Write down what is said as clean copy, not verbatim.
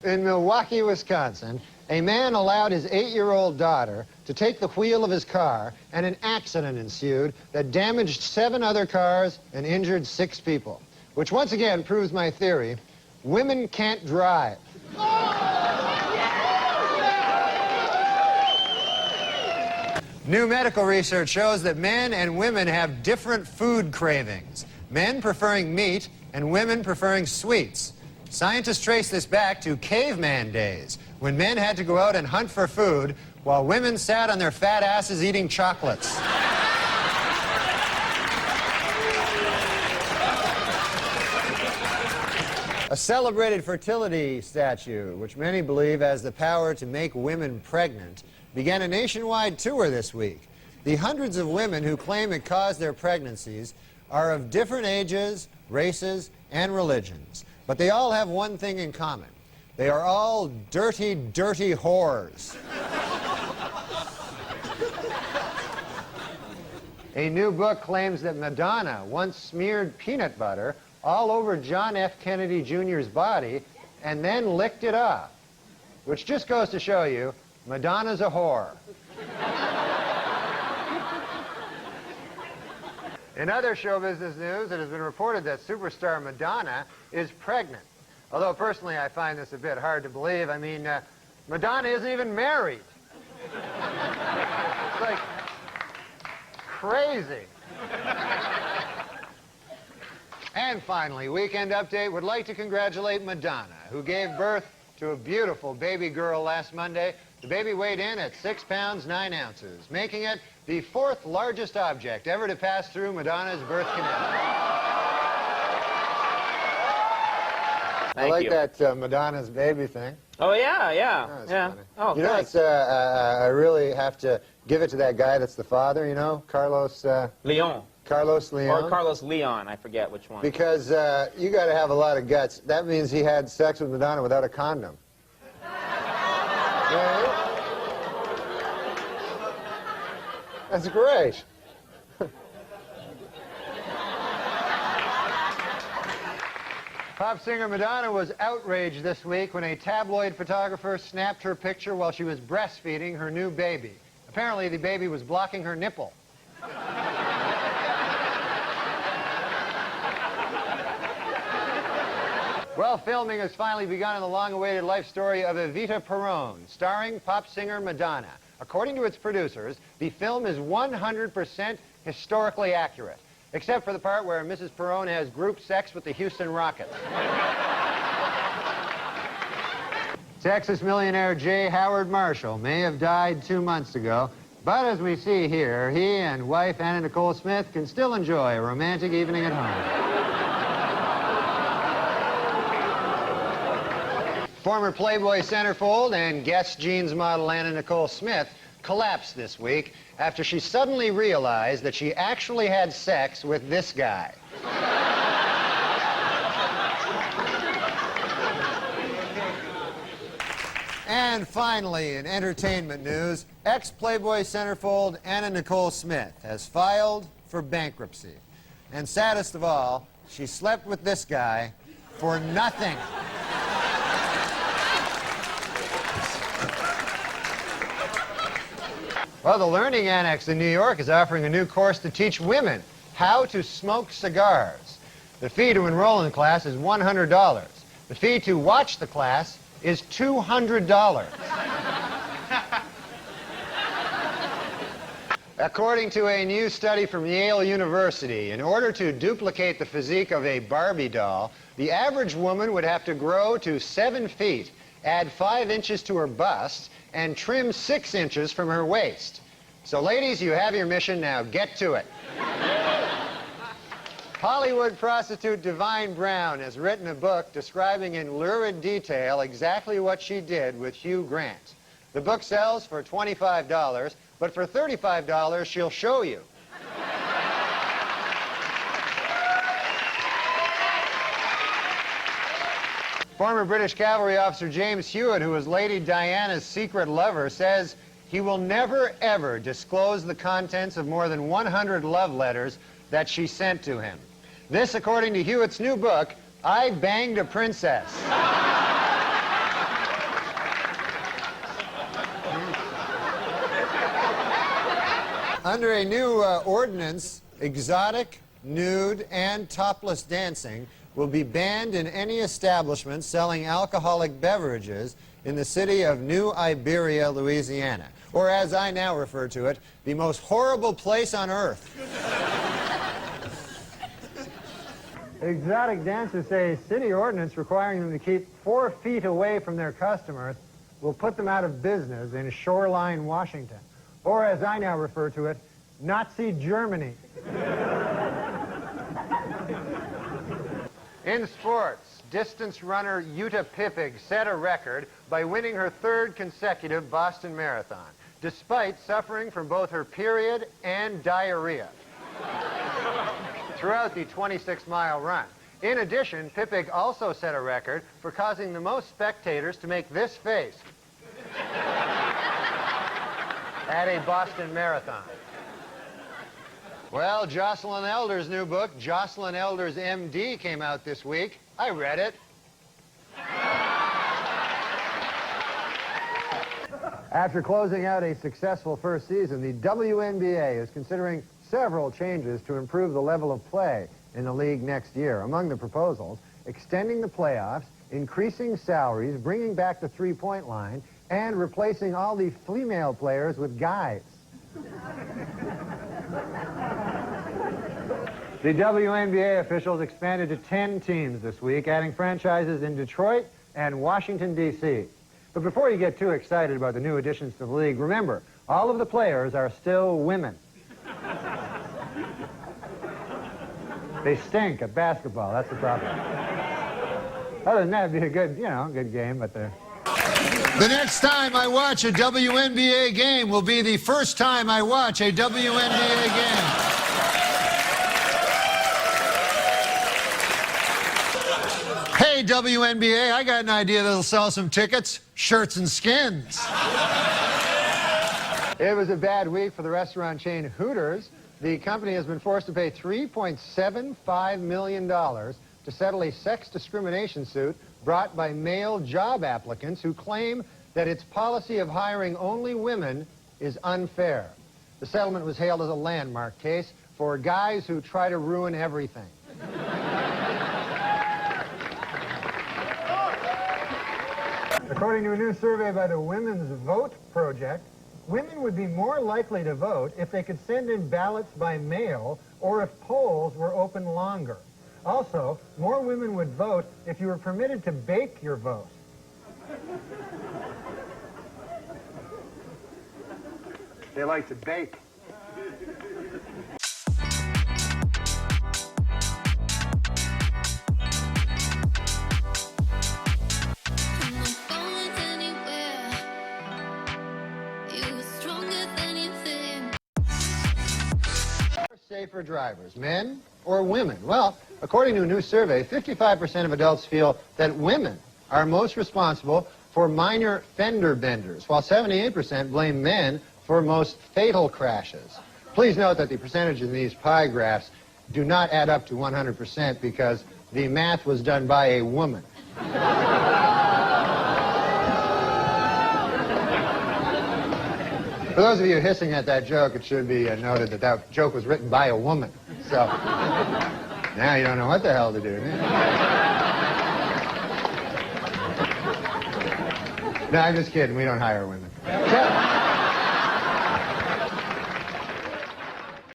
In Milwaukee, Wisconsin, a man allowed his 8-year-old daughter to take the wheel of his car, and an accident ensued that damaged 7 other cars and injured 6 people, which once again proves my theory: women can't drive. New medical research shows that men and women have different food cravings, men preferring meat and women preferring sweets. Scientists trace this back to caveman days, when men had to go out and hunt for food while women sat on their fat asses eating chocolates. A celebrated fertility statue, which many believe has the power to make women pregnant, began a nationwide tour this week. The hundreds of women who claim it caused their pregnancies are of different ages, races, and religions. But they all have one thing in common. They are all dirty, dirty whores. A new book claims that Madonna once smeared peanut butter all over John F. Kennedy Jr.'s body and then licked it off, which just goes to show you, Madonna's a whore. In other show business news, it has been reported that superstar Madonna is pregnant. Although personally I find this a bit hard to believe. I mean, Madonna isn't even married. It's like crazy. And finally, Weekend Update would like to congratulate Madonna, who gave birth to a beautiful baby girl last Monday. The baby weighed in at 6 pounds 9 ounces, making it the 4th largest object ever to pass through Madonna's birth canal. I like that Madonna's baby thing. Oh, yeah, yeah. Oh, yeah. funny. Oh, you know, thanks. I really have to give it to that guy that's the father, you know, Carlos... Leon. Carlos Leon? Or Carlos Leon, I forget which one. Because you got to have a lot of guts. That means he had sex with Madonna without a condom. Right? That's great. Pop singer Madonna was outraged this week when a tabloid photographer snapped her picture while she was breastfeeding her new baby. Apparently, the baby was blocking her nipple. Well, filming has finally begun in the long-awaited life story of Evita Peron, starring pop singer Madonna. According to its producers, the film is 100% historically accurate, except for the part where Mrs. Peron has group sex with the Houston Rockets. Texas millionaire J. Howard Marshall may have died 2 months ago, but as we see here, he and wife Anna Nicole Smith can still enjoy a romantic evening at home. Former Playboy centerfold and Guess jeans model Anna Nicole Smith collapsed this week after she suddenly realized that she actually had sex with this guy. And finally, in entertainment news, ex-Playboy centerfold Anna Nicole Smith has filed for bankruptcy. And saddest of all, she slept with this guy for nothing. Well, the Learning Annex in New York is offering a new course to teach women how to smoke cigars. The fee to enroll in the class is $100. The fee to watch the class is $200. According to a new study from Yale University, in order to duplicate the physique of a Barbie doll, the average woman would have to grow to 7 feet, add 5 inches to her bust, and trim 6 inches from her waist. So, ladies, you have your mission. Now get to it. Hollywood prostitute Divine Brown has written a book describing in lurid detail exactly what she did with Hugh Grant. The book sells for $25, but for $35, she'll show you. Former British cavalry officer James Hewitt, who was Lady Diana's secret lover, says he will never, ever disclose the contents of more than 100 love letters that she sent to him. This, according to Hewitt's new book, I Banged a Princess. Under a new ordinance, exotic, nude, and topless dancing will be banned in any establishment selling alcoholic beverages in the city of New Iberia, Louisiana, or as I now refer to it, the most horrible place on earth. Exotic dancers say a city ordinance requiring them to keep 4 feet away from their customers will put them out of business in Shoreline, Washington, or as I now refer to it, Nazi Germany. In sports, distance runner Jutta Pippig set a record by winning her 3rd consecutive Boston Marathon, despite suffering from both her period and diarrhea throughout the 26-mile run. In addition, Pippig also set a record for causing the most spectators to make this face at a Boston Marathon. Well, Jocelyn Elder's new book, Jocelyn Elder's MD, came out this week. I read it. After closing out a successful first season, the WNBA is considering several changes to improve the level of play in the league next year. Among the proposals, extending the playoffs, increasing salaries, bringing back the three-point line, and replacing all the female players with guys. The WNBA officials expanded to 10 teams this week, adding franchises in Detroit and Washington, D.C. But before you get too excited about the new additions to the league, remember, all of the players are still women. They stink at basketball, that's the problem. Other than that, it'd be a good, good game, but they're... The next time I watch a WNBA game will be the first time I watch a WNBA game. Hey, WNBA, I got an idea that'll sell some tickets. Shirts and skins. It was a bad week for the restaurant chain Hooters. The company has been forced to pay $3.75 million to settle a sex discrimination suit brought by male job applicants who claim that its policy of hiring only women is unfair. The settlement was hailed as a landmark case for guys who try to ruin everything. According to a new survey by the Women's Vote Project, women would be more likely to vote if they could send in ballots by mail or if polls were open longer. Also, more women would vote if you were permitted to bake your vote. They like to bake. Safer drivers, men or women? Well, according to a new survey, 55% of adults feel that women are most responsible for minor fender benders, while 78% blame men for most fatal crashes. Please note that the percentage in these pie graphs do not add up to 100% because the math was done by a woman. For those of you hissing at that joke, it should be noted that that joke was written by a woman. So, now you don't know what the hell to do. No, I'm just kidding. We don't hire women.